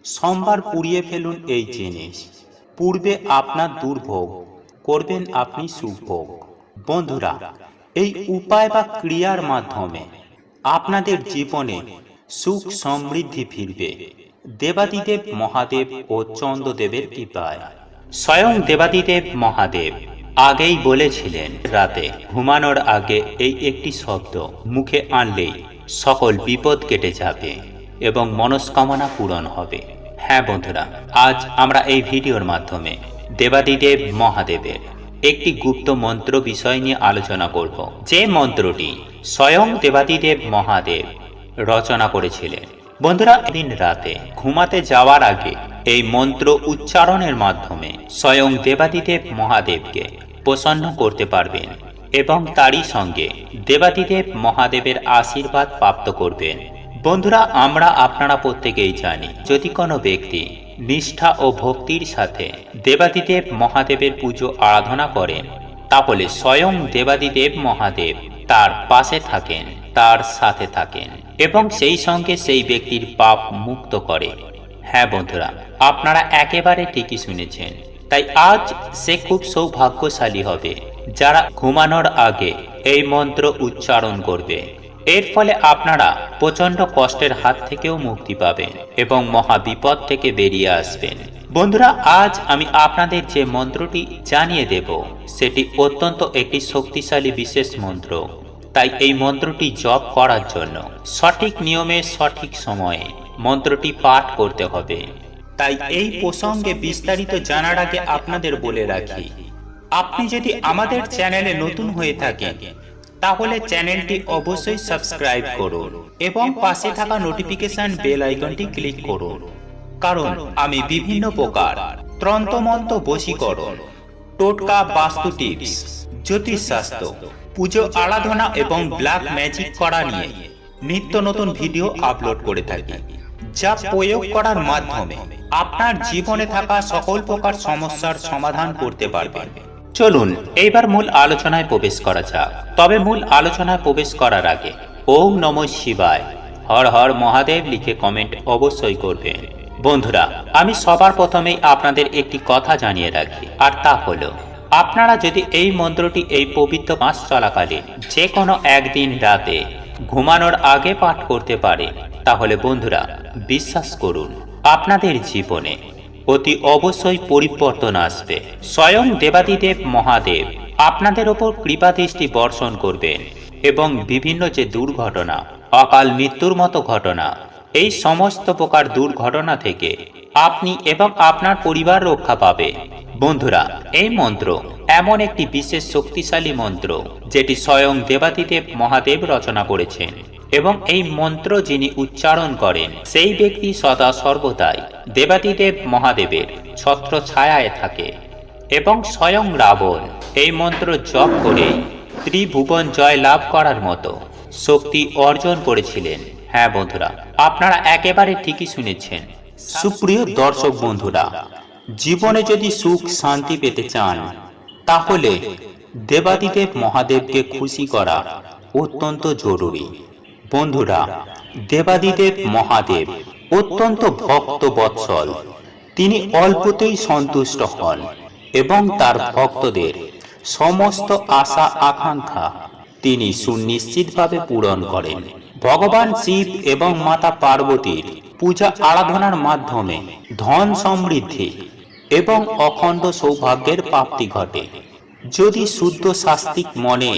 সোমবার পুড়িয়ে ফেলুন এই জিনিস, পূর্বে আপনার দুর্ভোগ, করবেন আপনি সুভোগ। বন্ধুরা, এই উপায় বা ক্রিয়ার মাধ্যমে আপনাদের জীবনে সুখ সমৃদ্ধি ফিরবে দেবাদিদেব মহাদেব ও চন্দ্রদেবের কৃপায়। স্বয়ং দেবাদিদেব মহাদেব আগেই বলেছিলেন, রাতে ঘুমানোর আগে এই একটি শব্দ মুখে আনলেই সকল বিপদ কেটে যাবে এবং মনস্কামনা পূরণ হবে। হ্যাঁ বন্ধুরা, আজ আমরা এই ভিডিওর মাধ্যমে দেবাদিদেব মহাদেবের একটি গুপ্ত মন্ত্র বিষয় নিয়ে আলোচনা করব, যে মন্ত্রটি স্বয়ং দেবাদিদেব মহাদেব রচনা করেছিলেন। বন্ধুরা, দিন রাতে ঘুমাতে যাওয়ার আগে এই মন্ত্র উচ্চারণের মাধ্যমে স্বয়ং দেবাদিদেব মহাদেবকে প্রসন্ন করতে পারবেন এবং তারই সঙ্গে দেবাদিদেব মহাদেবের আশীর্বাদ প্রাপ্ত করবেন। বন্ধুরা, আপনারা প্রত্যেকেই জানি, যদি কোনো ব্যক্তি নিষ্ঠা ও ভক্তির সাথে দেবাদিদেব মহাদেবের পুজো আরাধনা করেন, তাহলে স্বয়ং দেবাদিদেব মহাদেব তার পাশে থাকেন, তার সাথে থাকেন এবং সেই সঙ্গে সেই ব্যক্তির পাপ মুক্ত করে। হ্যাঁ বন্ধুরা, আপনারা একেবারে ঠিকই শুনেছেন। তাই আজ সে খুব সৌভাগ্যশালী হবে যারা ঘুমানোর আগে এই মন্ত্র উচ্চারণ করবে। এর ফলে আপনারা প্রচন্ড কষ্টের হাত থেকেও মুক্তি পাবেন এবং মহা বিপদ থেকে বেরিয়ে আসবেন। বন্ধুরা, আজ আমি আপনাদের যে মন্ত্রটি জানিয়ে দেব সেটি অত্যন্ত একটি শক্তিশালী বিশেষ মন্ত্র। তাই এই মন্ত্রটি জপ করার জন্য সঠিক নিয়মে সঠিক সময়ে মন্ত্রটি পাঠ করতে হবে। তাই এই প্রসঙ্গে বিস্তারিত জানার আগে আপনাদের বলে রাখি, আপনি যদি আমাদের চ্যানেলে নতুন হয়ে থাকেন তাহলে চ্যানেলটি অবশ্যই সাবস্ক্রাইব করুন এবং পাশে থাকা নোটিফিকেশন বেল আইকনটি ক্লিক করুন, কারণ আমি বিভিন্ন প্রকার তন্ত্রমন্ত্র, বশীকরণ, টোটকা, বাস্তু টিপস, জ্যোতিষশাস্ত্র, পুজো আরাধনা এবং ব্ল্যাক ম্যাজিক করা নিয়ে নিত্য নতুন ভিডিও আপলোড করে থাকি, যা প্রয়োগ করার মাধ্যমে আপনার জীবনে থাকা সকল প্রকার সমস্যার সমাধান করতে পারবেন। চলুন এইবার মূল আলোচনায় প্রবেশ করা যাক। তবে মূল আলোচনায় প্রবেশ করার আগে ওম নমঃ শিবায়, হর হর মহাদেব লিখে কমেন্ট অবশ্যই করবেন। বন্ধুরা, আমি সবার প্রথমেই আপনাদের একটি কথা জানিয়ে রাখি, আর তা হলো, আপনারা যদি এই মন্ত্রটি এই পবিত্র মাস চলাকালীন যে কোনো একদিন রাতে ঘুমানোর আগে পাঠ করতে পারেন, তাহলে বন্ধুরা বিশ্বাস করুন, আপনাদের জীবনে অতি অবশ্যই পরিবর্তন আসবে। স্বয়ং দেবাদিদেব মহাদেব আপনাদের ওপর কৃপা দৃষ্টি বর্ষণ করবেন এবং বিভিন্ন যে দুর্ঘটনা, অকাল মৃত্যুর মতো ঘটনা, এই সমস্ত প্রকার দুর্ঘটনা থেকে আপনি এবং আপনার পরিবার রক্ষা পাবে। বন্ধুরা, এই মন্ত্র এমন একটি বিশেষ শক্তিশালী মন্ত্র যেটি স্বয়ং দেবাদিদেব মহাদেব রচনা করেছেন এবং এই মন্ত্র যিনি উচ্চারণ করেন সেই ব্যক্তি সদা সর্বদাই দেবাদিদেব মহাদেবের ছত্র ছায়ায় থাকে এবং স্বয়ং রাবণ এই মন্ত্র জপ করে ত্রিভুবন জয় লাভ করার মতো শক্তি অর্জন করেছিলেন। হ্যাঁ বন্ধুরা, আপনারা একেবারে ঠিকই শুনেছেন। সুপ্রিয় দর্শক বন্ধুরা, জীবনে যদি সুখ শান্তি পেতে চান তাহলে দেবাদিদেব মহাদেবকে খুশি করা অত্যন্ত জরুরি। বন্ধুরা, দেবাদিদেব মহাদেব অত্যন্ত ভক্ত বৎসল। তিনি অল্পতেই সন্তুষ্ট হন এবং তার ভক্তদের সমস্ত আশা আকাঙ্ক্ষা তিনি সুনিশ্চিতভাবে পূরণ করেন। ভগবান শিব এবং মাতা পার্বতীর পূজা আরাধনার মাধ্যমে ধন সমৃদ্ধি এবং অখণ্ড সৌভাগ্যের প্রাপ্তি ঘটে। যদি শুদ্ধ শাস্তিক মনে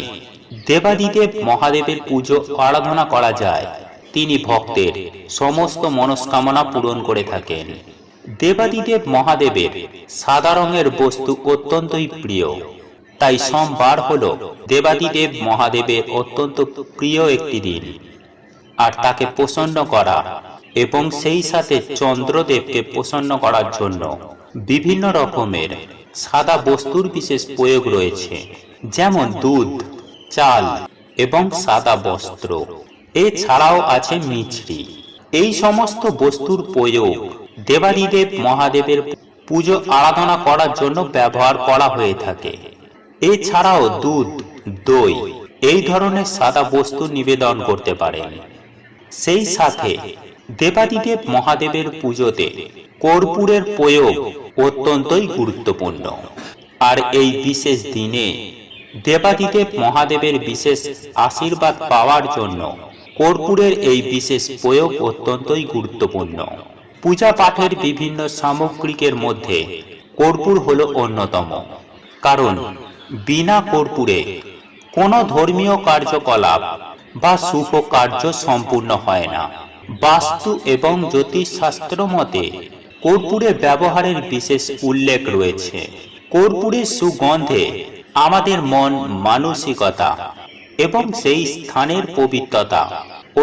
দেবাদিদেব মহাদেবের পুজো আরাধনা করা যায়, তিনি ভক্তের সমস্ত মনস্কামনা পূরণ করে থাকেন। দেবাদিদেব মহাদেবের সাদা রঙের বস্তু অত্যন্তই প্রিয়, তাই সোমবার হল দেবাদিদেব মহাদেবের অত্যন্ত প্রিয় একটি দিন। আর তাকে প্রসন্ন করা এবং সেই সাথে চন্দ্রদেবকে প্রসন্ন করার জন্য বিভিন্ন রকমের সাদা বস্তুর বিশেষ প্রয়োগ রয়েছে, যেমন দুধ, চাল এবং সাদা বস্ত্র। এছাড়াও আছে মিছরি। এই সমস্ত বস্তুর প্রয়োগ দেবাদিদেব মহাদেবের পুজো আরাধনা করার জন্য ব্যবহার করা হয়ে থাকে। এছাড়াও দুধ, দই এই ধরনের সাদা বস্তু নিবেদন করতে পারেন। সেই সাথে দেবাদিদেব মহাদেবের পুজোতে কর্পূরের প্রয়োগ অত্যন্তই গুরুত্বপূর্ণ। আর এই বিশেষ দিনে দেবাদিদেব মহাদেবের বিশেষ আশীর্বাদ পাওয়ার জন্য কর্পূরের এই বিশেষ প্রয়োগ অত্যন্তই গুরুত্বপূর্ণ। পূজা পাঠের বিভিন্ন সামগ্রিকের মধ্যে কর্পূর হলো অন্যতম, কারণ বিনা কর্পূরে কোনো ধর্মীয় কার্যকলাপ বা শুভ কার্য সম্পূর্ণ হয় না। বাস্তু এবং জ্যোতিষশাস্ত্র মতে কর্পূরের ব্যবহারের বিশেষ উল্লেখ রয়েছে। কর্পূরের সুগন্ধে আমাদের মন মানসিকতা এবং সেই স্থানের পবিত্রতা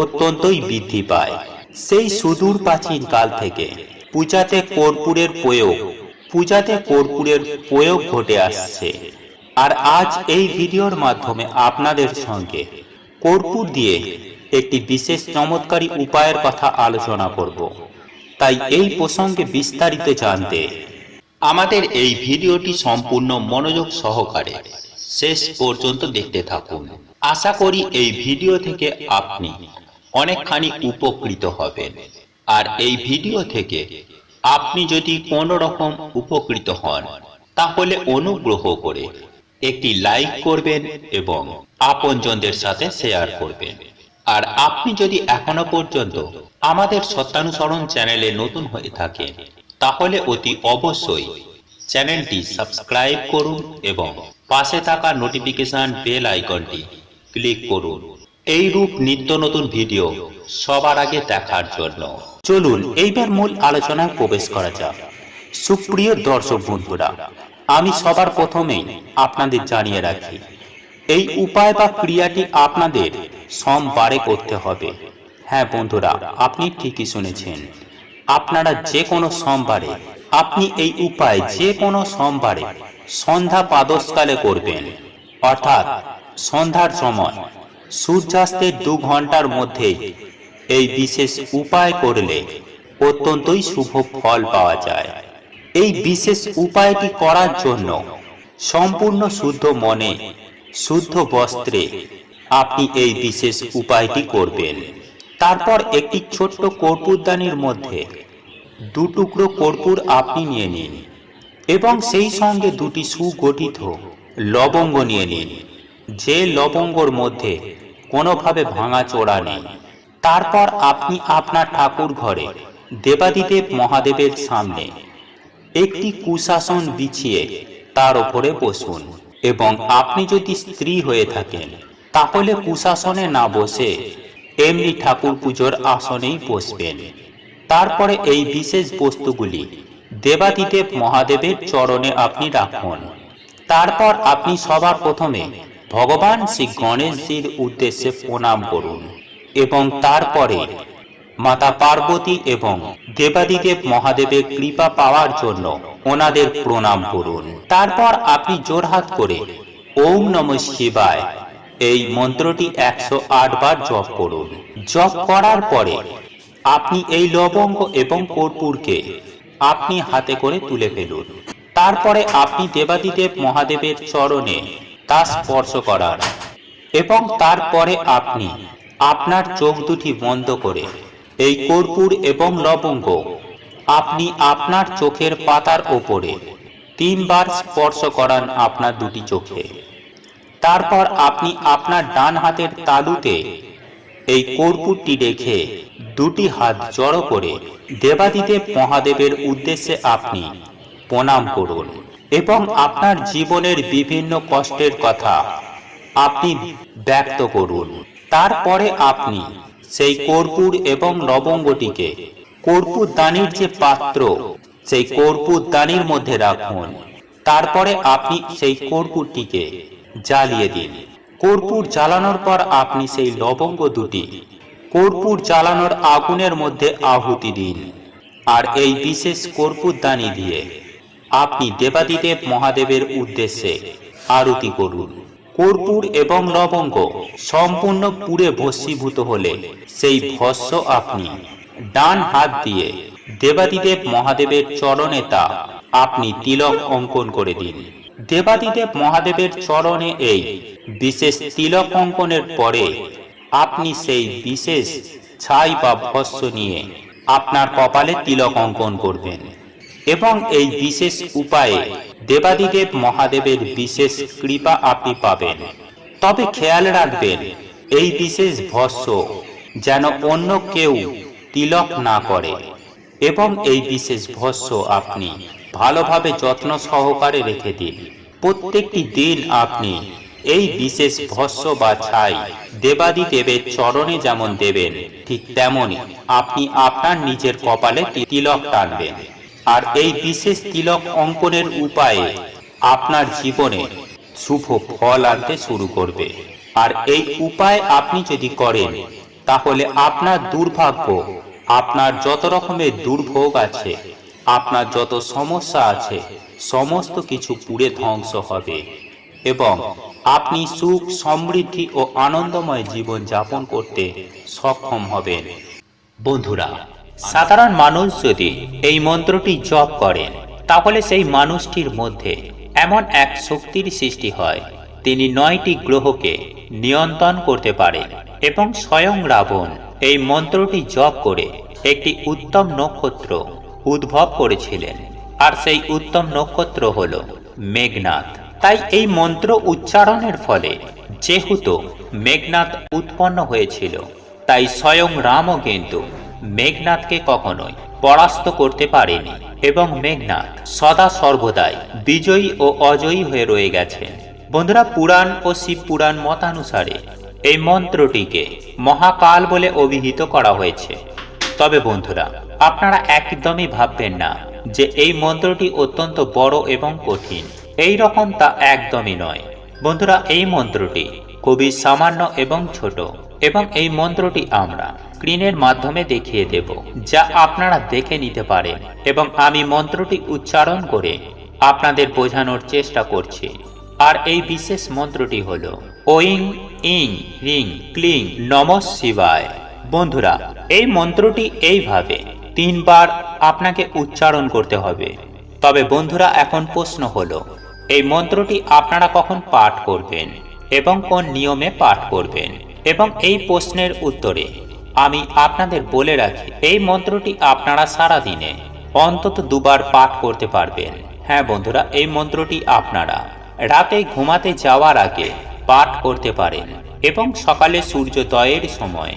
অত্যন্তই বৃদ্ধি পায়। সেই সুদূর প্রাচীন কাল থেকে পূজাতে কর্পূরের প্রয়োগ ঘটে আসছে। আর আজ এই ভিডিওর মাধ্যমে আপনাদের সঙ্গে কর্পূর দিয়ে একটি বিশেষ চমৎকারী উপায়ের কথা আলোচনা করব। তাই এই প্রসঙ্গে বিস্তারিত জানতে আমাদের এই ভিডিওটি সম্পূর্ণ মনোযোগ সহকারে শেষ পর্যন্ত দেখতে থাকুন। আশা করি এই ভিডিও থেকে আপনি অনেকখানি উপকৃত হবেন। আর এই ভিডিও থেকে আপনি যদি কোনো রকম উপকৃত হন তাহলে অনুগ্রহ করে একটি লাইক করবেন এবং আপনজনদের সাথে শেয়ার করবেন। আর আপনি যদি এখনো পর্যন্ত আমাদের সত্যানুসরণ চ্যানেলে নতুন হয়ে থাকেন তাহলে অতি অবশ্যই চ্যানেলটি সাবস্ক্রাইব করুন এবং পাশে থাকা নোটিফিকেশন বেল আইকনটি ক্লিক করুন এই রূপ নিত্য নতুন ভিডিও সবার আগে দেখার জন্য। চলুন এইবার মূল আলোচনায় প্রবেশ করা যাক। সুপ্রিয় দর্শক বন্ধুরা, আমি সবার প্রথমেই আপনাদের জানিয়ে রাখি, এই উপায় বা ক্রিয়াটি আপনাদের সোমবারে করতে হবে। হ্যাঁ বন্ধুরা, আপনি ঠিকই শুনেছেন, আপনারা যে কোনো সোমবারে আপনি এই উপায় যে কোনো সোমবারে সন্ধ্যা প্রাতঃকালে করবেন, অর্থাৎ সন্ধ্যার সময় সূর্যাস্তের 2 ঘন্টার মধ্যে এই বিশেষ উপায় করলে অত্যন্তই শুভ ফল পাওয়া যায়। এই বিশেষ উপায়টি করার জন্য সম্পূর্ণ শুদ্ধ মনে শুদ্ধ বস্ত্রে আপনি এই বিশেষ উপায়টি করবেন। তারপর একটি ছোট্ট কর্পূরদানির মধ্যে 2 টুকরো কর্পূর আপনি নিয়ে নিন এবং সেই সঙ্গে 2টি সুগঠিত লবঙ্গ নিয়ে নিন, যে লবঙ্গর মধ্যে কোনোভাবে ভাঙাচোরা নেই। তারপর আপনি আপনার ঠাকুর ঘরে দেবাদিদেব মহাদেবের সামনে একটি কুশাসন বিছিয়ে তার উপরে বসুন এবং আপনি যদি স্ত্রী হয়ে থাকেন তাহলে কুশাসনে না বসে এমনি ঠাকুর পুজোর আসনেই বসবেন। তারপরে এই বিশেষ বস্তুগুলি দেবাদিদেব মহাদেবের চরণে আপনি রাখুন। তারপর আপনি সবার প্রথমে ভগবান শ্রী গণেশজির উদ্দেশ্যে প্রণাম করুন এবং তারপরে মাতা পার্বতী এবং দেবাদিদেব মহাদেবের কৃপা পাওয়ার জন্য ওনাদের প্রণাম করুন। তারপর আপনি জোড়হাত করে ওম নমঃ শিবায় এই মন্ত্রটি 108 বার জপ করুন। জপ করার পরে আপনি এই লবঙ্গ এবং কর্পূরকে আপনি হাতে করে তুলে ফেলুন। তারপরে আপনি দেবাদিদেব মহাদেবের চরণে তা স্পর্শ করান এবং তারপরে আপনি আপনার চোখ দুটি বন্ধ করে এই কর্পূর এবং লবঙ্গ আপনি আপনার চোখের পাতার ওপরে 3 বার স্পর্শ করান আপনার 2টি চোখে। তারপর আপনি আপনার ডান হাতের তালুতে এই কর্পূরটি রেখে 2টি হাত জড়ো করে দেবাদিদেব মহাদেবের উদ্দেশ্যে আপনি প্রণাম করুন এবং আপনার জীবনের বিভিন্ন কষ্টের কথা আপনি ব্যক্ত করুন। তারপরে আপনি সেই কর্পূর এবং লবঙ্গটিকে কর্পূরদানির যে পাত্র সেই কর্পূরদানির মধ্যে রাখুন। তারপরে আপনি সেই কর্পূরটিকে জ্বালিয়ে দিন। কর্পূর জ্বালানোর পর আপনি সেই লবঙ্গ 2টি কর্পূর জ্বালানোর আগুনের মধ্যে আহুতি দিন। আর এই বিশেষ কর্পূরদানি দিয়ে আপনি দেবাদিদেব মহাদেবের উদ্দেশ্যে আরতি করুন। কর্পূর এবং লবঙ্গ সম্পূর্ণ পুড়ে ভস্মীভূত হলে সেই ভস্ম আপনি ডান হাত দিয়ে দেবাদিদেব মহাদেবের চরণে তা আপনি তিলক অঙ্কন করে দিন। দেবাদিদেব মহাদেবের চরণে এই বিশেষ তিলক অঙ্কনের পরে আপনি সেই বিশেষ ছাই বা ভস্ম নিয়ে আপনার কপালে তিলক অঙ্কন করবেন এবং এই বিশেষ উপায়ে দেবাদিদেব মহাদেবের বিশেষ কৃপা আপনি পাবেন। তবে খেয়াল রাখবেন, এই বিশেষ ভস্ম যেন অন্য কেউ তিলক না করে এবং এই বিশেষ ভস্ম আপনি ভালোভাবে যত্ন সহকারে রেখে দিন। প্রত্যেকটি দিন আপনি এই বিশেষ ভস্ম বা ছাই দেবাদিদেবের চরণে যেমন দেবেন, ঠিক তেমনি আপনি আপনার নিজের কপালে তিলক টানবেন। আর এই বিশেষ তিলক অঙ্কনের উপায়ে আপনার জীবনে শুভ ফল আনতে শুরু করবে। আর এই উপায় আপনি যদি করেন, তাহলে আপনার দুর্ভাগ্য, আপনার যত রকমের দুর্ভোগ আছে, আপনার যত সমস্যা আছে, সমস্ত কিছু পুড়ে ধ্বংস হবে এবং আপনি সুখ, সমৃদ্ধি ও আনন্দময় জীবন যাপন করতে সক্ষম হবেন। বন্ধুরা, সাধারণ মানুষ যদি এই মন্ত্রটি জপ করেন, তাহলে সেই মানুষটির মধ্যে এমন এক শক্তির সৃষ্টি হয়, তিনি 9টি গ্রহকে নিয়ন্ত্রণ করতে পারেন। এবং স্বয়ং রাবণ এই মন্ত্রটি জপ করে একটি উত্তম নক্ষত্র উদ্ভব করেছিলেন, আর সেই উত্তম নক্ষত্র হল মেঘনাদ। তাই এই মন্ত্র উচ্চারণের ফলে যেহেতু মেঘনাদ উৎপন্ন হয়েছিল, তাই স্বয়ং রামও কিন্তু মেঘনাদকে কখনোই পরাস্ত করতে পারেনি এবং মেঘনাদ সদা সর্বদাই বিজয়ী ও অজয়ী হয়ে রয়ে গেছেন। বন্ধুরা, পুরাণ ও শিব পুরাণ মতানুসারে এই মন্ত্রটিকে মহাকাল বলে অভিহিত করা হয়েছে। তবে বন্ধুরা, আপনারা একদমই ভাববেন না যে এই মন্ত্রটি অত্যন্ত বড় এবং কঠিন, এই রকম তা একদমই নয়। বন্ধুরা, এই মন্ত্রটি খুবই সামান্য এবং ছোট, এবং এই মন্ত্রটি আমরা স্ক্রিনের মাধ্যমে দেখিয়ে দেব, যা আপনারা দেখে নিতে পারেন। এবং আমি মন্ত্রটি উচ্চারণ করে আপনাদের বোঝানোর চেষ্টা করছি। আর এই বিশেষ মন্ত্রটি হল ওং ইং হ্রিং ক্লিং নমঃ শিবায়। বন্ধুরা, এই মন্ত্রটি এইভাবে 3 বার আপনাকে উচ্চারণ করতে হবে। তবে বন্ধুরা, এখন প্রশ্ন হলো, এই মন্ত্রটি আপনারা কখন পাঠ করবেন এবং কোন নিয়মে পাঠ করবেন? এবং এই প্রশ্নের উত্তরে আমি আপনাদের বলে রাখি, এই মন্ত্রটি আপনারা সারা দিনে অন্তত 2 বার পাঠ করতে পারবেন। হ্যাঁ বন্ধুরা, এই মন্ত্রটি আপনারা রাতে ঘুমাতে যাওয়ার আগে পাঠ করতে পারেন এবং সকালে সূর্যোদয়ের সময়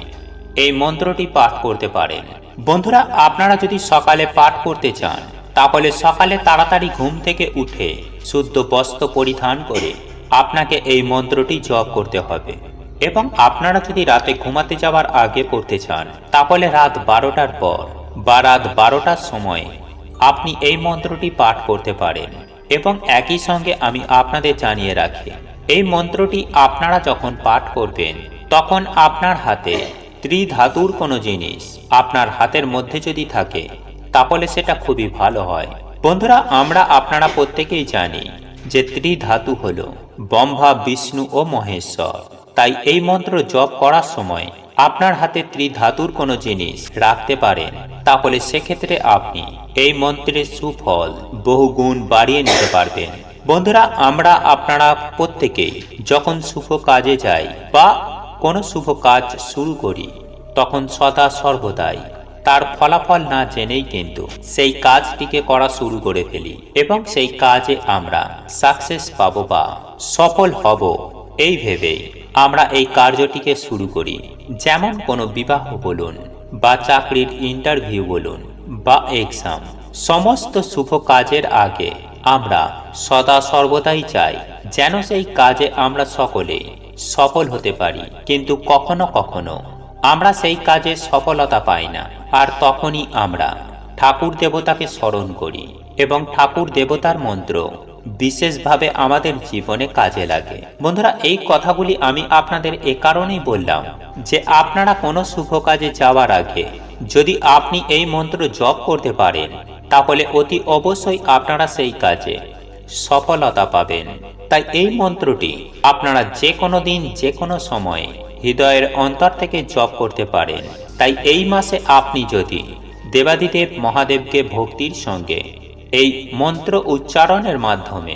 এই মন্ত্রটি পাঠ করতে পারেন। বন্ধুরা, আপনারা যদি সকালে পাঠ করতে চান, তাহলে সকালে তাড়াতাড়ি ঘুম থেকে উঠে শুদ্ধ বস্ত্র পরিধান করে আপনাকে এই মন্ত্রটি জপ করতে হবে। এবং আপনারা যদি রাতে ঘুমাতে যাওয়ার আগে পড়তে চান, তাহলে রাত 12টার পর বা রাত 12টার সময় আপনি এই মন্ত্রটি পাঠ করতে পারেন। এবং একই সঙ্গে আমি আপনাদের জানিয়ে রাখি, এই মন্ত্রটি আপনারা যখন পাঠ করবেন, তখন আপনার হাতে ত্রিধাতুর কোনো জিনিস আপনার হাতের মধ্যে যদি থাকে, তাহলে সেটা খুবই ভালো হয়। বন্ধুরা, আপনারা প্রত্যেকেই জানি যে ত্রিধাতু হলো ব্রহ্মা, বিষ্ণু ও মহেশ্বর। তাই এই মন্ত্র জপ করার সময় আপনার হাতে ত্রিধাতুর কোনো জিনিস রাখতে পারেন, তাহলে সেক্ষেত্রে আপনি এই মন্ত্রের সুফল বহুগুণ বাড়িয়ে নিতে পারবেন। বন্ধুরা, আপনারা প্রত্যেকেই যখন শুভ কাজে যাই বা কোনো শুভ কাজ শুরু করি, তখন সদা সর্বদাই তার ফলাফল না জেনেই কিন্তু সেই কাজটিকে করা শুরু করে ফেলি এবং সেই কাজে আমরা সাকসেস পাবো বা সফল হব, এই ভেবেই আমরা এই কার্যটিকে শুরু করি। যেমন কোনো বিবাহ বলুন বা চাকরির ইন্টারভিউ বলুন বা এক্সাম, সমস্ত শুভ কাজের আগে আমরা সদা সর্বদাই চাই যেন সেই কাজে আমরা সকলেই সফল হতে পারি। কিন্তু কখনো কখনো আমরা সেই কাজে সফলতা পাই না, আর তখনই আমরা ঠাকুর দেবতাকে স্মরণ করি এবং ঠাকুর দেবতার মন্ত্র বিশেষভাবে আমাদের জীবনে কাজে লাগে। বন্ধুরা, এই কথাগুলি আমি আপনাদের এ কারণেই বললাম যে আপনারা কোনো শুভ কাজে যাওয়ার আগে যদি আপনি এই মন্ত্র জপ করতে পারেন, তাহলে অতি অবশ্যই আপনারা সেই কাজে সফলতা পাবেন। তাই এই মন্ত্রটি আপনারা যে কোনো দিন যে কোনো সময়ে হৃদয়ের অন্তর থেকে জপ করতে পারেন। তাই এই মাসে আপনি যদি দেবাদিদেব মহাদেবকে ভক্তির সঙ্গে এই মন্ত্র উচ্চারণের মাধ্যমে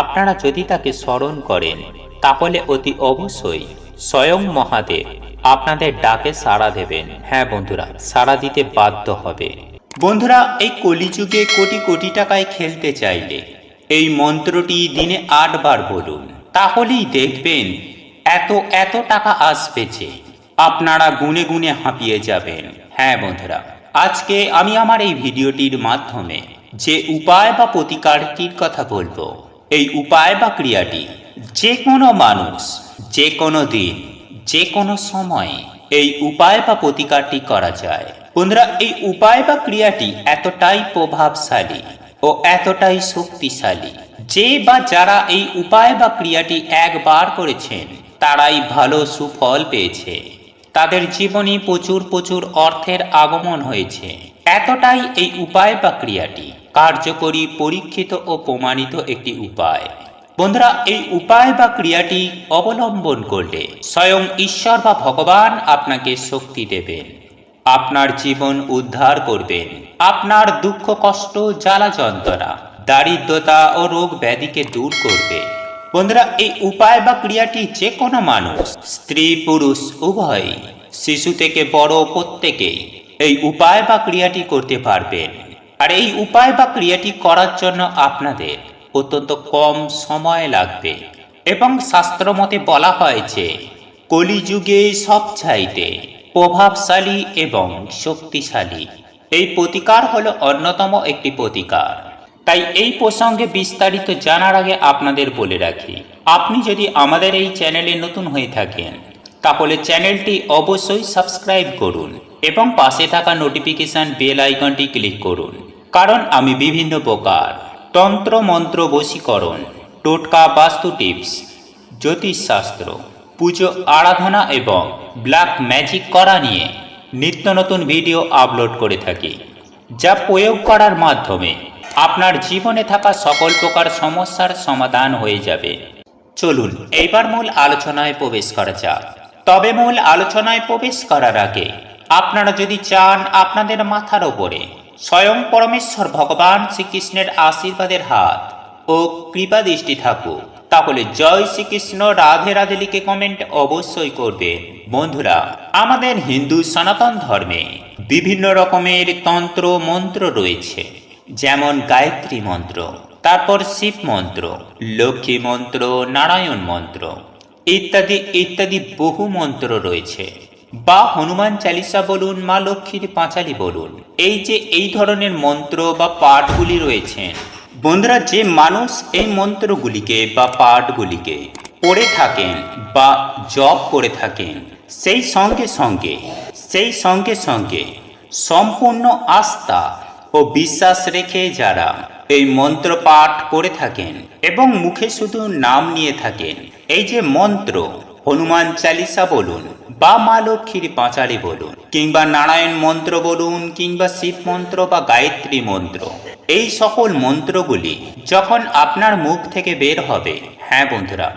আপনারা যদি তাকে স্মরণ করেন, তাহলে অতি অবশ্যই স্বয়ং মহাদেব আপনাদের ডাকে সাড়া দেবেন। হ্যাঁ বন্ধুরা, সাড়া দিতে বাধ্য হবে। বন্ধুরা, এই কলিযুগে কোটি কোটি টাকায় খেলতে চাইলে এই মন্ত্রটি দিনে 8 বার বলুন, তাহলেই দেখবেন এত এত টাকা আসবে যে আপনারা গুনে গুনে হাঁপিয়ে যাবেন। হ্যাঁ বন্ধুরা, আজকে আমি আমার এই ভিডিওটির মাধ্যমে যে উপায় বা প্রতিকারটির কথা বলবো, এই উপায় বা ক্রিয়াটি যে কোনো মানুষ যে কোনো দিন যে কোনো সময়ে এই উপায় বা প্রতিকারটি করা যায়। বন্ধুরা, এই উপায় বা ক্রিয়াটি এতটাই প্রভাবশালী ও এতটাই শক্তিশালী যে বা যারা এই উপায় বা ক্রিয়াটি একবার করেছেন তারাই ভালো সুফল পেয়েছে। তাদের জীবনে প্রচুর প্রচুর অর্থের আগমন হয়েছে। এতটাই এই উপায় বা ক্রিয়াটি কার্যকরী, পরীক্ষিত ও প্রমাণিত একটি উপায়। বন্ধুরা, এই উপায় বা ক্রিয়াটি অবলম্বন করলে স্বয়ং ঈশ্বর বা ভগবান আপনাকে শক্তি দেবেন, আপনার জীবন উদ্ধার করবেন, আপনার দুঃখ কষ্ট জ্বালা যন্ত্রণা দারিদ্রতা ও রোগ ব্যাধিকে দূর করবে। বন্ধুরা, এই উপায় বা ক্রিয়াটি যে কোনো মানুষ, স্ত্রী পুরুষ উভয়, শিশু থেকে বড় প্রত্যেকেই এই উপায় বা ক্রিয়াটি করতে পারবেন। আর এই উপায় বা ক্রিয়াটি করার জন্য আপনাদের অত্যন্ত কম সময় লাগবে এবং শাস্ত্রমতে বলা হয় যে কলিযুগে সবচাইতে প্রভাবশালী এবং শক্তিশালী এই প্রতিকার হলো অন্যতম একটি প্রতিকার। তাই এই প্রসঙ্গে বিস্তারিত জানার আগে আপনাদের বলে রাখি, আপনি যদি আমাদের এই চ্যানেলে নতুন হয়ে থাকেন তাহলে চ্যানেলটি অবশ্যই সাবস্ক্রাইব করুন এবং পাশে থাকা নোটিফিকেশন বেল আইকনটি ক্লিক করুন, কারণ আমি বিভিন্ন প্রকার তন্ত্র মন্ত্র, বশীকরণ, টোটকা, বাস্তু টিপস, জ্যোতিষশাস্ত্র, পুজো আরাধনা এবং ব্ল্যাক ম্যাজিক করা নিয়ে নিত্য নতুন ভিডিও আপলোড করে থাকি, যা প্রয়োগ করার মাধ্যমে আপনার জীবনে থাকা সকল প্রকার সমস্যার সমাধান হয়ে যাবে। চলুন এইবার মূল আলোচনায় প্রবেশ করা যাক। তবে মূল আলোচনায় প্রবেশ করার আগে আপনারা যদি চান আপনাদের মাথার ওপরে স্বয়ং পরমেশ্বর ভগবান শ্রীকৃষ্ণের আশীর্বাদের হাত ও কৃপা দৃষ্টি থাকুক, তাহলে জয় শ্রীকৃষ্ণ, রাধে রাধে লিখে কমেন্ট অবশ্যই করবেন। বন্ধুরা, আমাদের হিন্দু সনাতন ধর্মে বিভিন্ন রকমের তন্ত্র মন্ত্র রয়েছে, যেমন গায়ত্রী মন্ত্র, তারপর শিব মন্ত্র, লক্ষ্মী মন্ত্র, নারায়ণ মন্ত্র ইত্যাদি ইত্যাদি বহু মন্ত্র রয়েছে। বা হনুমান চালিসা বলুন, মা লক্ষ্মীর পাঁচালী বলুন, এই যে এই ধরনের মন্ত্র বা পাঠগুলি রয়েছে, বন্ধুরা, যে মানুষ এই মন্ত্রগুলিকে বা পাঠগুলিকে পড়ে থাকেন বা জপ করে থাকেন, সেই সঙ্গে সঙ্গে সম্পূর্ণ আস্থা ও বিশ্বাস রেখে যারা এই মন্ত্র পাঠ করে থাকেন এবং মুখে শুধু নাম নিয়ে থাকেন, এই যে মন্ত্র হনুমান চালিসা বলুন বা মা লক্ষ্মীর পাঁচালী বলুন কিংবা নারায়ণ মন্ত্র বলুন কিংবা শিব মন্ত্র বা গায়ত্রী মন্ত্র, এই সকল মন্ত্রগুলি যখন আপনার মুখ থেকে বের হবে, হ্যাঁ বন্ধুরা,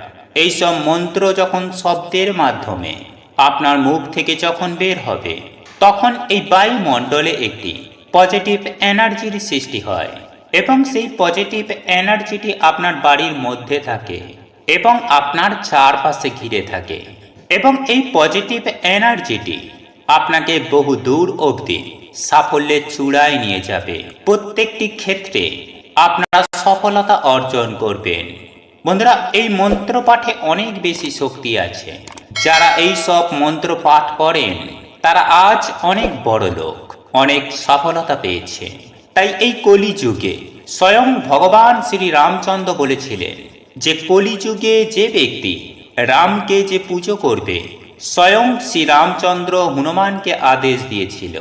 এই সব মন্ত্র যখন শব্দের মাধ্যমে আপনার মুখ থেকে যখন বের হবে, তখন এই বায়ুমণ্ডলে একটি পজিটিভ এনার্জির সৃষ্টি হয় এবং সেই পজিটিভ এনার্জিটি আপনার বাড়ির মধ্যে থাকে এবং আপনার চারপাশে ঘিরে থাকে এবং এই পজিটিভ এনার্জিটি আপনাকে বহু দূর অবধি সাফল্যের চূড়ায় নিয়ে যাবে। প্রত্যেকটি ক্ষেত্রে আপনারা সফলতা অর্জন করবেন। বন্ধুরা, এই মন্ত্র পাঠে অনেক বেশি শক্তি আছে। যারা এই সব মন্ত্র পাঠ করেন তারা আজ অনেক বড় লোক, অনেক সফলতা পেয়েছে। তাই এই কলিযুগে স্বয়ং ভগবান শ্রী রামচন্দ্র বলেছিলেন যে কলিযুগে যে ব্যক্তি রামকে যে পুজো করবে, স্বয়ং শ্রী রামচন্দ্র হনুমানকে আদেশ দিয়েছিল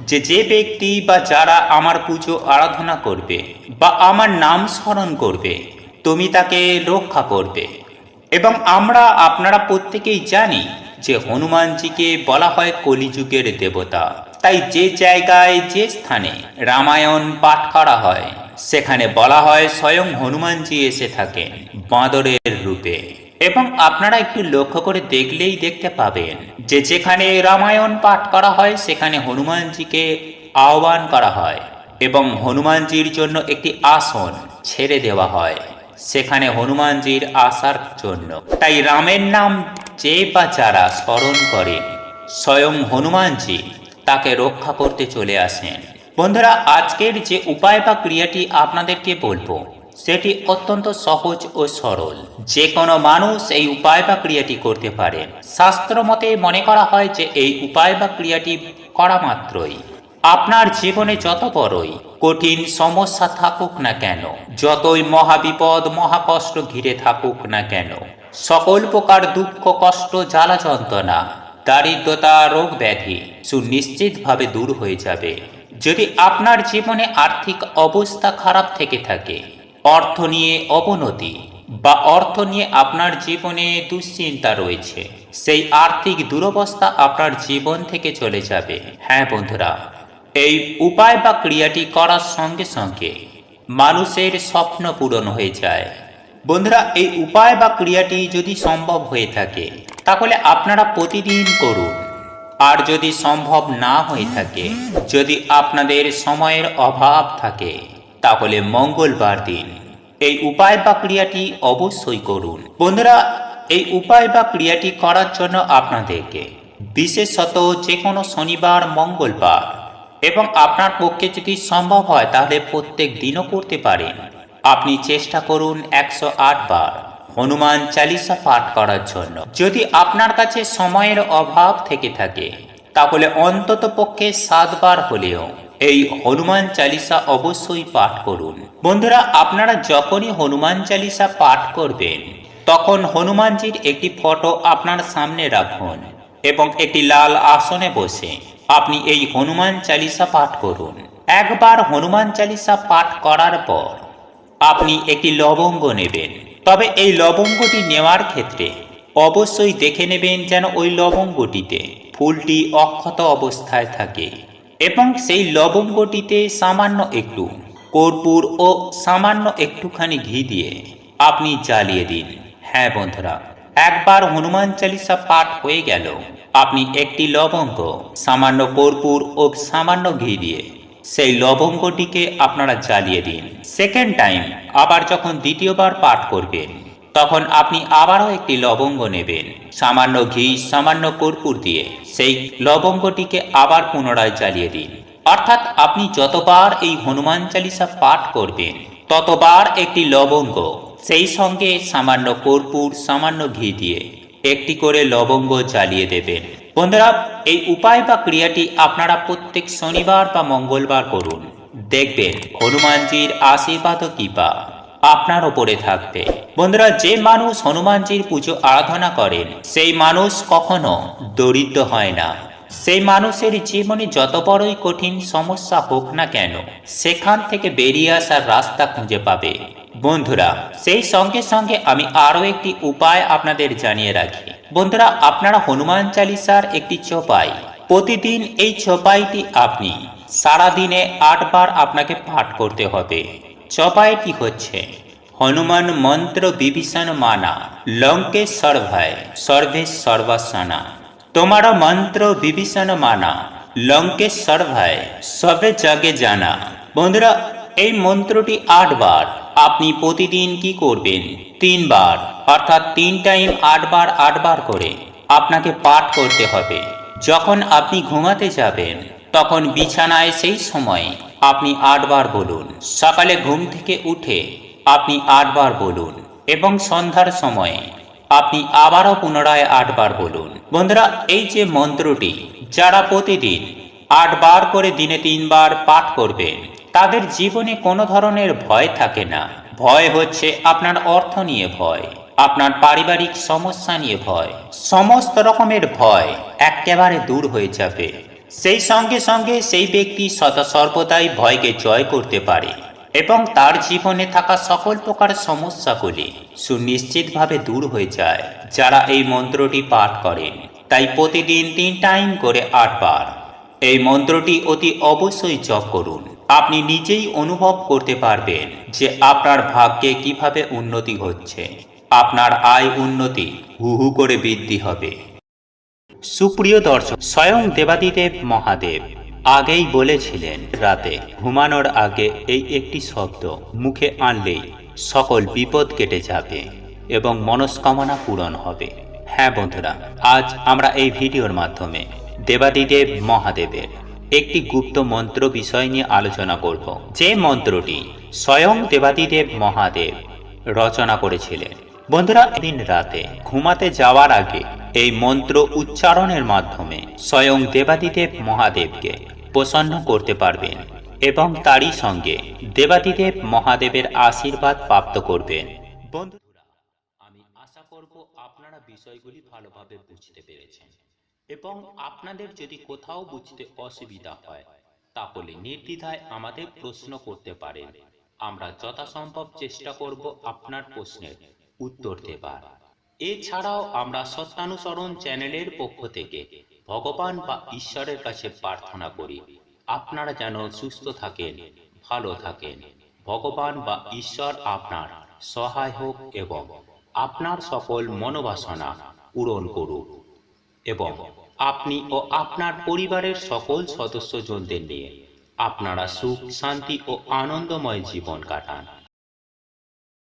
যে যে ব্যক্তি বা যারা আমার পুজো আরাধনা করবে বা আমার নাম স্মরণ করবে, তুমি তাকে রক্ষা করবে। এবং আপনারা প্রত্যেকেই জানি যে হনুমানজিকে বলা হয় কলিযুগের দেবতা। তাই যে জায়গায় যে স্থানে রামায়ণ পাঠ করা হয় সেখানে বলা হয় স্বয়ং হনুমানজি এসে থাকেন বাঁদরের রূপে। এবং আপনারা একটু লক্ষ্য করে দেখলেই দেখতে পাবেন যে যেখানে রামায়ণ পাঠ করা হয় সেখানে হনুমানজিকে আহ্বান করা হয় এবং হনুমানজির জন্য একটি আসন ছেড়ে দেওয়া হয় সেখানে হনুমানজির আসার জন্য। তাই রামের নাম যে বা যারা স্মরণ করেন স্বয়ং হনুমানজি তাকে রক্ষা করতে চলে আসেন। বন্ধুরা, আজকের যে উপায় বা ক্রিয়াটি আপনাদেরকে বলবো সেটি অত্যন্ত সহজ ও সরল। যে কোনো মানুষ এই উপায় বা ক্রিয়াটি করতে পারেন। শাস্ত্র মতে মনে করা হয় যে এই উপায় বা ক্রিয়াটি করা মাত্রই আপনার জীবনে যত বড়ই কঠিন সমস্যা থাকুক না কেন, যতই মহাবিপদ মহাকষ্ট ঘিরে থাকুক না কেন, সকল প্রকার দুঃখ কষ্ট জ্বালা যন্ত্রণা দারিদ্রতা রোগ ব্যাধি সুনিশ্চিতভাবে দূর হয়ে যাবে। যদি আপনার জীবনে আর্থিক অবস্থা খারাপ থেকে থাকে, অর্থ নিয়ে অবনতি বা অর্থ নিয়ে আপনার জীবনে দুশ্চিন্তা রয়েছে, সেই আর্থিক দুরবস্থা আপনার জীবন থেকে চলে যাবে। হ্যাঁ বন্ধুরা, এই উপায় বা ক্রিয়াটি করার সঙ্গে সঙ্গে মানুষের স্বপ্ন পূরণ হয়ে যায়। বন্ধুরা, এই উপায় বা ক্রিয়াটি যদি সম্ভব হয়ে থাকে তাহলে আপনারা প্রতিদিন করুন। আর যদি সম্ভব না হয়ে থাকে, যদি আপনাদের সময়ের অভাব থাকে, তাহলে মঙ্গলবার দিন এই উপায় বা ক্রিয়াটি অবশ্যই করুন। বন্ধুরা, এই উপায় বা ক্রিয়াটি করার জন্য আপনাদেরকে বিশেষত যে কোনো শনিবার মঙ্গলবার এবং আপনার পক্ষে যদি সম্ভব হয় তাহলে প্রত্যেক দিনও করতে পারেন। আপনি চেষ্টা করুন 108 বার হনুমান চালিসা পাঠ করার জন্য। যদি আপনার কাছে সময়ের অভাব থেকে থাকে তাহলে অন্তত পক্ষে 7 বার হলেও এই হনুমান চালিসা অবশ্যই পাঠ করুন। বন্ধুরা, আপনারা যখনই হনুমান চালিসা পাঠ করবেন তখন হনুমানজির একটি ফটো আপনার সামনে রাখুন এবং একটি লাল আসনে বসে আপনি এই হনুমান চালিসা পাঠ করুন। একবার হনুমান চালিসা পাঠ করার পর আপনি একটি লবঙ্গ নেবেন। তবে এই লবঙ্গটি নেওয়ার ক্ষেত্রে অবশ্যই দেখে নেবেন যেন ওই লবঙ্গটিতে ফুলটি অক্ষত অবস্থায় থাকে এবং সেই লবঙ্গটিতে সামান্য একটু কর্পূর ও সামান্য একটুখানি ঘি দিয়ে আপনি জ্বালিয়ে দিন। হ্যাঁ বন্ধুরা, একবার হনুমান চালিসা পাঠ হয়ে গেল, আপনি একটি লবঙ্গ সামান্য কর্পূর ও সামান্য ঘি দিয়ে সেই লবঙ্গটিকে আপনারা জ্বালিয়ে দিন। সেকেন্ড টাইম আবার যখন দ্বিতীয়বার পাঠ করবেন তখন আপনি আবারও একটি লবঙ্গ নেবেন, সামান্য ঘি সামান্য কর্পূর দিয়ে সেই লবঙ্গটিকে আবার পুনরায় জ্বালিয়ে দিন। অর্থাৎ আপনি যতবার এই হনুমান চালিসা পাঠ করবেন ততবার একটি লবঙ্গ সেই সঙ্গে সামান্য কর্পূর সামান্য ঘি দিয়ে একটি করে লবঙ্গ জ্বালিয়ে দেবেন। বন্ধুরা, এই উপায় বা ক্রিয়াটি আপনারা প্রত্যেক শনিবার বা মঙ্গলবার করুন। দেখবেন হনুমানজির আশীর্বাদ ও কৃপা আপনার ওপরে থাকবে। বন্ধুরা, যে মানুষ হনুমানজির পুজো আরাধনা করেন সেই মানুষ কখনো দরিদ্র হয় না। সেই মানুষের জীবনে যত বড়ই কঠিন সমস্যা হোক না কেন সেখান থেকে বেরিয়ে আসার রাস্তা খুঁজে পাবে। বন্ধুরা, সেই সঙ্গে সঙ্গে আমি আরও একটি উপায় আপনাদের জানিয়ে রাখি। বন্ধুরা, আপনারা হনুমান চালিসার একটি চোপাই, প্রতিদিন এই চোপাইটি আপনি সারাদিনে 8 বার আপনাকে পাঠ করতে হবে। চোপাইটি হচ্ছে হনুমান মন্ত্র বিভীষণ মানা লঙ্কেশ্বর ভয় সর্বে সর্বাসনা। তোমার মন্ত্র বিভীষণ মানা লঙ্কেশ্বর ভয় সবে জগে জানা। বন্ধুরা, এই মন্ত্রটি 8 বার আপনি প্রতিদিন কি করবেন 3 বার, অর্থাৎ 3 টাইম 8 বার 8 বার করে আপনাকে পাঠ করতে হবে। যখন আপনি ঘুমাতে যাবেন তখন বিছানায় সেই সময় আপনি 8 বার বলুন, সকালে ঘুম থেকে উঠে আপনি 8 বার বলুন এবং সন্ধ্যার সময়ে আপনি আবারও পুনরায় 8 বার বলুন। বন্ধুরা, এই যে মন্ত্রটি যারা প্রতিদিন 8 বার করে দিনে 3 বার পাঠ করবেন তাদের জীবনে কোনো ধরনের ভয় থাকে না। ভয় হচ্ছে আপনার অর্থ নিয়ে ভয়, আপনার পারিবারিক সমস্যা নিয়ে ভয়, সমস্ত রকমের ভয় একেবারে দূর হয়ে যাবে। সেই সঙ্গে সঙ্গে সেই ব্যক্তি সদা সর্বদাই ভয়কে জয় করতে পারে এবং তার জীবনে থাকা সকল প্রকার সমস্যাগুলি সুনিশ্চিতভাবে দূর হয়ে যায় যারা এই মন্ত্রটি পাঠ করেন। তাই প্রতিদিন 3 টাইম করে 8 বার এই মন্ত্রটি অতি অবশ্যই জপ করুন। আপনি নিজেই অনুভব করতে পারবেন যে আপনার ভাগ্যে কিভাবে উন্নতি হচ্ছে, আপনার আয় উন্নতি হু হু করে বৃদ্ধি হবে। সুপ্রিয় দর্শক, স্বয়ং দেবাদিদেব মহাদেব আগেই বলেছিলেন রাতে ঘুমানোর আগে এই একটি শব্দ মুখে আনলেই সকল বিপদ কেটে যাবে এবং মনস্কামনা পূরণ হবে। হ্যাঁ বন্ধুরা, আজ আমরা এই ভিডিওর মাধ্যমে দেবাদিদেব মহাদেবের একটি গুপ্ত মন্ত্র বিষয় নিয়ে আলোচনা করব, যে মন্ত্রটি স্বয়ং দেবাদিদেব মহাদেব রচনা করেছিলেন। বন্ধুরা, দিন রাতে ঘুমাতে যাওয়ার আগে এই মন্ত্র উচ্চারণের মাধ্যমে স্বয়ং দেবাদিদেব মহাদেবকে প্রসন্ন করতে পারবেন এবং তারই সঙ্গে দেবাদিদেব মহাদেবের আশীর্বাদ প্রাপ্ত করবেন। বন্ধুরা, আমি আশা করব আপনারা বিষয়গুলি ভালোভাবে বুঝতে পেরেছেন এবং আপনাদের যদি কোথাও বুঝতে অসুবিধা হয় তাহলে নির্দ্বিধায় আমাদের প্রশ্ন করতে পারেন। আমরা যথাসম্ভব চেষ্টা করব আপনার প্রশ্নের উত্তর দেবার। এছাড়াও আমরা সত্যানুসরণ চ্যানেলের পক্ষ থেকে ভগবান বা ঈশ্বরের কাছে প্রার্থনা করি আপনারা যেন সুস্থ থাকেন, ভালো থাকেন। ভগবান বা ঈশ্বর আপনার সহায় হোক এবং আপনার সকল মনোবাসনা পূরণ করুক এবং আপনি ও আপনার পরিবারের সকল সদস্যজনদের নিয়ে আপনারা সুখ, শান্তি ও আনন্দময় জীবন কাটান।